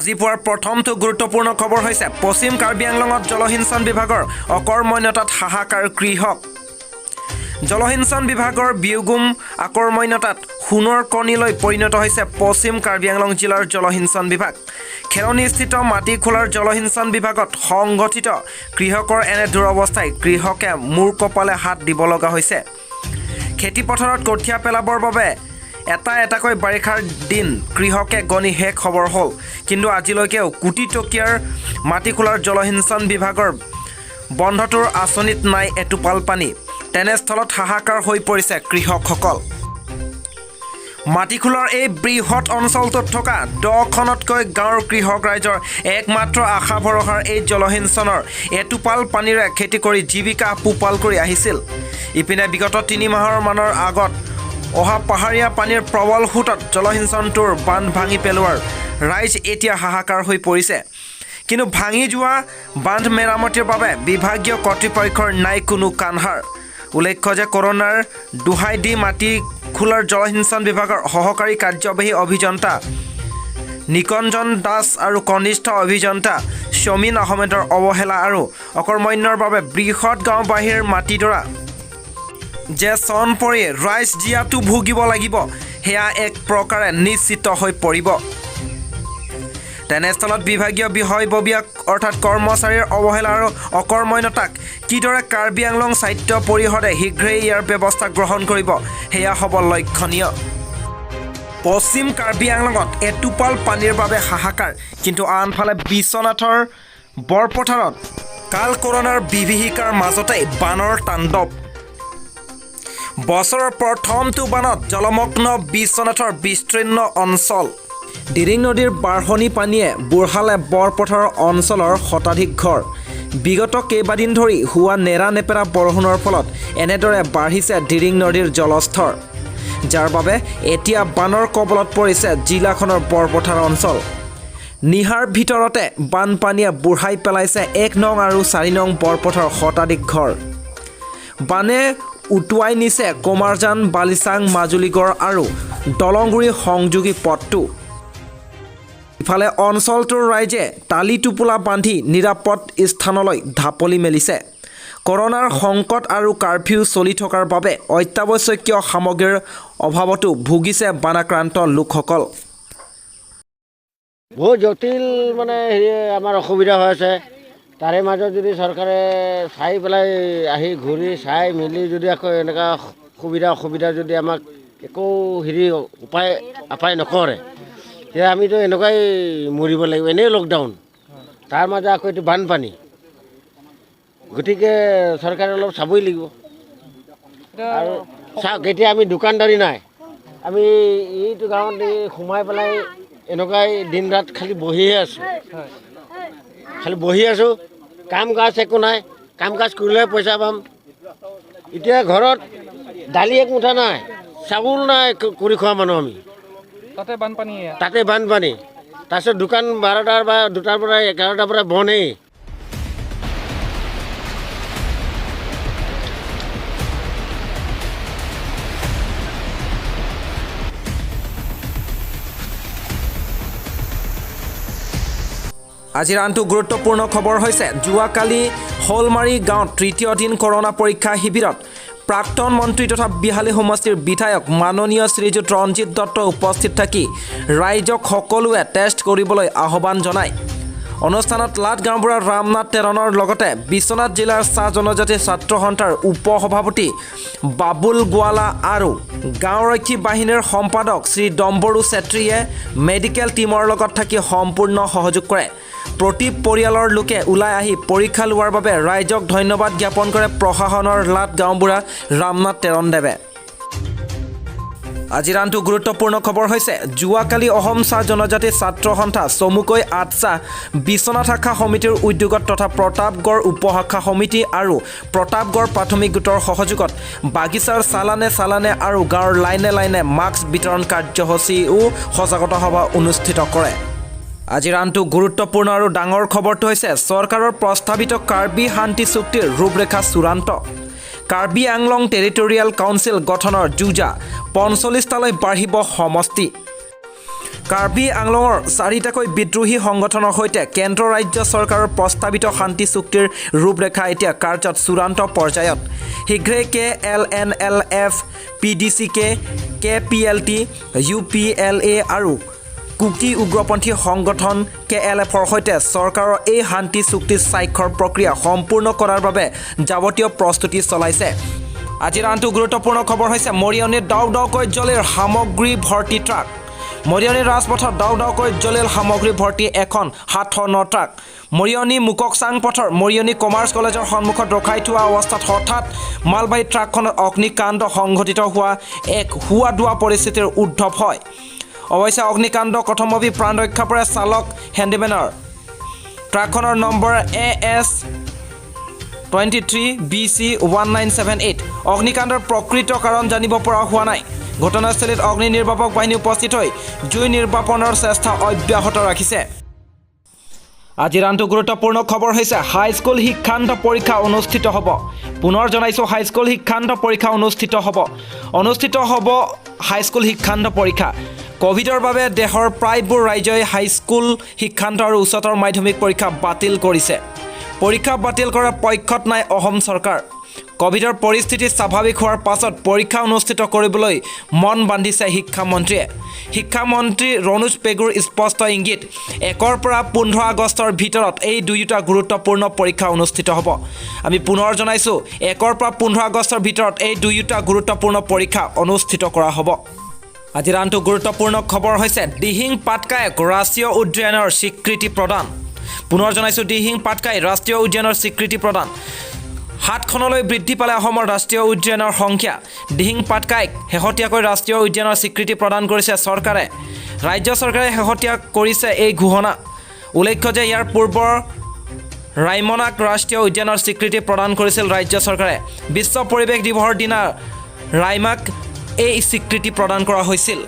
আজিপুৱাৰ প্ৰথমটো গুৰুত্বপূৰ্ণ খবৰ হৈছে পশ্চিম কাৰ্বি আংলঙত জলসিঞ্চন বিভাগৰ অকৰ্মণ্যতাত হাহাকাৰ কৃষক। জলসিঞ্চন বিভাগৰ বিয়োগুম আকৰ্মণ্যতাত সোণৰ কণীলৈ পৰিণত হৈছে পশ্চিম কাৰ্বি আংলং জিলাৰ জলসিঞ্চন বিভাগ। খেৰনিস্থিত মাটি খোলাৰ জলসিঞ্চন বিভাগত সংগঠিত কৃষকৰ এনে দুৰৱস্থাই কৃষকে মূৰ কপালে হাত দিব লগা হৈছে। খেতিপথাৰত কঠীয়া পেলাবৰ বাবে এটাকৈ বাৰিষাৰ দিন কৃষকে গণি শেষ খবৰ হ'ল, কিন্তু আজিলৈকেও কোটি টকীয়াৰ মাটি খোলাৰ জলসিঞ্চন বিভাগৰ বন্ধটোৰ আঁচনিত নাই এটোপাল পানী। তেনেস্থলত হাহাকাৰ হৈ পৰিছে কৃষকসকল। মাটিখোলাৰ এই বৃহৎ অঞ্চলটোত থকা 10খনতকৈ গাঁৱৰ কৃষক ৰাইজৰ একমাত্ৰ আশা ভৰসাৰ এই জলসিঞ্চনৰ এটোপাল পানীৰে খেতি কৰি জীৱিকা পোহপাল কৰি আহিছিল। ইপিনে বিগত 3 মাহৰ মানৰ আগত অহা পাহাৰীয়া পানীৰ প্ৰবল সোঁতত জলসিঞ্চনটোৰ বান্ধ ভাঙি পেলোৱাৰ ৰাইজ এতিয়া হাহাকাৰ হৈ পৰিছে। কিন্তু ভাঙি যোৱা বান্ধ মেৰামতিৰ বাবে বিভাগীয় কৰ্তৃপক্ষৰ নাই কোনো কাণসাৰ। উল্লেখ্য যে কৰোনাৰ দোহাই দি মাটি খোলাৰ জলসিঞ্চন বিভাগৰ সহকাৰী কাৰ্যবাহী অভিযন্তা নিকঞ্জন দাস আৰু কনিষ্ঠ অভিযন্তা শমীন আহমেদৰ অৱহেলা আৰু অকৰ্মণ্যৰ বাবে বৃহৎ গাঁওবাসীৰ মাটিডৰা যে চন পৰি ৰাইজ জীয়াটো ভুগিব লাগিব, সেয়া এক প্ৰকাৰে নিশ্চিত হৈ পৰিব। তেনেস্থলত বিভাগীয় বিষয়ববীয়াক অৰ্থাৎ কৰ্মচাৰীৰ অৱহেলা আৰু অকৰ্মণ্যতাক কিদৰে কাৰ্বি আংলং স্বায়ত্ব পৰিষদে শীঘ্ৰেই ইয়াৰ ব্যৱস্থা গ্ৰহণ কৰিব, সেয়া হ'ব লক্ষণীয়। পশ্চিম কাৰ্বি আংলঙত এটোপাল পানীৰ বাবে হাহাকাৰ, কিন্তু আনফালে বিশ্বনাথৰ বৰপথাৰত কাল কৰোনাৰ বিভীষিকাৰ মাজতেই বানৰ তাণ্ডৱ। বছৰৰ প্ৰথমটো বানত জলমগ্ন বিশ্বনাথৰ বিস্তীৰ্ণ অঞ্চল। ডিৰিং নদীৰ বাঢ়নি পানীয়ে বুঢ়ালে বৰপথাৰ অঞ্চলৰ শতাধিক ঘৰ। বিগত কেইবাদিন ধৰি হোৱা নেৰানেপেৰা বৰষুণৰ ফলত এনেদৰে বাঢ়িছে ডিৰিং নদীৰ জলস্তৰ, যাৰ বাবে এতিয়া বানৰ কবলত পৰিছে জিলাখনৰ বৰপথাৰ অঞ্চল। নিশাৰ ভিতৰতে বানপানীয়ে বুঢ়াই পেলাইছে 1 নং আৰু 4 নং বৰপথাৰ শতাধিক ঘৰ। বানে উটুৱাই নিছে কমাৰজান বালিচাং মাজুলীগড় আৰু দলংগুৰি সংযোগী পথটো। ইফালে অঞ্চলটোৰ ৰাইজে টালি টোপোলা বান্ধি নিৰাপদ স্থানলৈ ঢাপলি মেলিছে। কৰোনাৰ সংকট আৰু কাৰফিউ চলি থকাৰ বাবে অত্যাৱশ্যকীয় সামগ্ৰীৰ অভাৱতো ভুগিছে বানাক্ৰান্ত লোকসকল। বহুত জটিল আমাৰ অসুবিধা হৈ আছে। তাৰে মাজত যদি চৰকাৰে চাই পেলাই আহি ঘূৰি চাই মেলি যদি আকৌ এনেকুৱা অসুবিধা যদি আমাক একো উপায় নকৰে, তেতিয়া আমিতো এনেকুৱাই মৰিব লাগিব। এনেই লকডাউন, তাৰ মাজত আকৌ এইটো বানপানী, গতিকে চৰকাৰে অলপ চাবই লাগিব। আৰু চাওক, এতিয়া আমি দোকানদাৰী নাই, আমি এইটো গাঁৱত সোমাই পেলাই এনেকুৱাই দিন ৰাত খালি বহিয়ে আছোঁ। কাম কাজ একো নাই, কাম কাজ কৰিলেহে পইচা পাম। এতিয়া ঘৰত দালি এক মুঠা নাই, চাউল নাই কৰি খোৱা মানুহ আমি। তাতে বানপানী, তাৰপিছত দোকান 12টাৰ বা 2টাৰ পৰা 11টাৰ পৰা বন্ধেই। আজিৰ আনটো গুৰুত্বপূৰ্ণ খবৰ হৈছে যোৱাকালি শলমাৰী গাঁৱত 3য় দিন কৰোনা পৰীক্ষা শিবিৰত প্ৰাক্তন মন্ত্ৰী তথা বিহালী সমষ্টিৰ বিধায়ক মাননীয় শ্ৰীযুত ৰঞ্জিত দত্ত উপস্থিত থাকি ৰাইজক সকলোৱে টেষ্ট কৰিবলৈ আহ্বান জনায়। অনুষ্ঠানত লাট গাঁওবুঢ়া ৰামনাথ তেৰণৰ লগতে বিশ্বনাথ জিলাৰ চাহ জনজাতি ছাত্ৰ সন্থাৰ উপ সভাপতি বাবুল গোৱালা আৰু গাঁওৰক্ষী বাহিনীৰ সম্পাদক শ্ৰী ডম্বৰু চেত্ৰীয়ে মেডিকেল টীমৰ লগত থাকি সম্পূৰ্ণ সহযোগ কৰে। প্ৰতি পৰিয়ালৰ লোকে ওলাই আহি পৰীক্ষা লোৱাৰ বাবে ৰাইজক ধন্যবাদ জ্ঞাপন কৰে প্ৰশাসনৰ লাট গাঁওবুঢ়া ৰামনাথ তেৰণদেৱে। আজিৰ আনটো গুৰুত্বপূৰ্ণ খবৰ হৈছে যোৱাকালি অসম চাহ জনজাতি ছাত্ৰ সন্থা চমুকৈ আটচাহ বিশ্বনাথ শাখা সমিতিৰ উদ্যোগত তথা প্ৰতাপগড় উপশাখা সমিতি আৰু প্ৰতাপগড় প্ৰাথমিক গোটৰ সহযোগত বাগিচাৰ চালানে আৰু গাঁৱৰ লাইনে মাস্ক বিতৰণ কাৰ্যসূচীও সজাগতা সভা অনুষ্ঠিত কৰে। আজিৰ আনটো গুৰুত্বপূৰ্ণ আৰু ডাঙৰ খবৰটো হৈছে চৰকাৰৰ প্ৰস্তাৱিত কাৰ্বি শান্তি চুক্তিৰ ৰূপৰেখা চূড়ান্ত। কাৰ্বি আংলং টেৰিটৰিয়েল কাউন্সিল গঠনৰ যুঁজা 45টালৈ বাঢ়িব সমষ্টি। কাৰ্বি আংলঙৰ 4টাকৈ বিদ্ৰোহী সংগঠনৰ সৈতে কেন্দ্ৰ ৰাজ্য চৰকাৰৰ প্ৰস্তাৱিত শান্তি চুক্তিৰ ৰূপৰেখা এতিয়া কাৰ্যত চূড়ান্ত পৰ্যায়ত। শীঘ্ৰে KLNLF, PDCK, KPLT, UPLA আৰু কুকি উগ্ৰপন্থী সংগঠন KLFৰ সৈতে চৰকাৰৰ এই শান্তি চুক্তি স্বাক্ষৰ প্ৰক্ৰিয়া সম্পূৰ্ণ কৰাৰ বাবে যাৱতীয় প্ৰস্তুতি চলাইছে। আজিৰ আনটো গুৰুত্বপূৰ্ণ খবৰ হৈছে মৰিয়নিত দাও দাওকৈ জ্বলিল সামগ্ৰী ভৰ্তি ট্ৰাক। মৰিয়নিৰ ৰাজপথত দাও দাওকৈ জ্বলিল সামগ্ৰী ভৰ্তি এখন 7 টনৰ ট্ৰাক। মৰিয়নি মুককচাং পথৰ মৰিয়নি কমাৰ্চ কলেজৰ সন্মুখত ৰখাই থোৱা অৱস্থাত হঠাৎ মালবাহী ট্ৰাকখনত অগ্নিকাণ্ড সংঘটিত হোৱা এক হুৱাদুৱা পৰিস্থিতিৰ উদ্ভৱ হয়। অৱশ্যে অগ্নিকাণ্ড কথমপি প্ৰাণ ৰক্ষা পৰে চালক হেণ্ডিমেনৰ। ট্ৰাকখনৰ নম্বৰ AS 23BC1978। অগ্নিকাণ্ডৰ প্ৰকৃত কাৰণ জানিব পৰা হোৱা নাই। ঘটনাস্থলীত অগ্নি নিৰ্বাপক বাহিনী উপস্থিত হৈ জুই নিৰ্বাপনৰ চেষ্টা অব্যাহত ৰাখিছে। আজিৰ আনটো গুৰুত্বপূৰ্ণ খবৰ হৈছে হাইস্কুল শিক্ষান্ত পৰীক্ষা অনুষ্ঠিত হ'ব। পুনৰ জনাইছোঁ হাইস্কুল শিক্ষান্ত পৰীক্ষা অনুষ্ঠিত হ'ব হাইস্কুল শিক্ষান্ত পৰীক্ষা। কোভিডৰ বাবে দেশৰ প্ৰায়বোৰ ৰাজ্যই হাইস্কুল শিক্ষান্ত আৰু উচ্চতৰ মাধ্যমিক পৰীক্ষা বাতিল কৰিছে। পৰীক্ষা বাতিল কৰাৰ পক্ষত নাই অসম চৰকাৰ। কোভিডৰ পৰিস্থিতি স্বাভাৱিক হোৱাৰ পাছত পৰীক্ষা অনুষ্ঠিত কৰিবলৈ মন বান্ধিছে শিক্ষামন্ত্ৰীয়ে। শিক্ষামন্ত্ৰী ৰণোজ পেগুৰ স্পষ্ট ইংগিত 1 পৰা 15 আগষ্টৰ ভিতৰত এই দুয়োটা গুৰুত্বপূৰ্ণ পৰীক্ষা অনুষ্ঠিত হ'ব। আমি পুনৰ জনাইছোঁ 1 পৰা 15 আগষ্টৰ ভিতৰত এই দুয়োটা গুৰুত্বপূৰ্ণ পৰীক্ষা অনুষ্ঠিত কৰা হ'ব। আজিৰ আনটো গুৰুত্বপূৰ্ণ খবৰ হৈছে দিহিং পাটকাইক ৰাষ্ট্ৰীয় উদ্যানৰ স্বীকৃতি প্ৰদান। পুনৰ জনাইছোঁ দিহিং পাটকাই ৰাষ্ট্ৰীয় উদ্যানৰ স্বীকৃতি প্ৰদান। 7খনলৈ বৃদ্ধি পালে অসমৰ ৰাষ্ট্ৰীয় উদ্যানৰ সংখ্যা। দিহিং পাটকাইক শেহতীয়াকৈ ৰাষ্ট্ৰীয় উদ্যানৰ স্বীকৃতি প্ৰদান কৰিছে চৰকাৰে। ৰাজ্য চৰকাৰে শেহতীয়া কৰিছে এই ঘোষণা। উল্লেখ্য যে ইয়াৰ পূৰ্বৰ ৰাইমনাক ৰাষ্ট্ৰীয় উদ্যানৰ স্বীকৃতি প্ৰদান কৰিছিল ৰাজ্য চৰকাৰে। বিশ্ব পৰিৱেশ দিৱসৰ দিনা ৰাইমাক এই স্বীকৃতি প্ৰদান কৰা হৈছিল।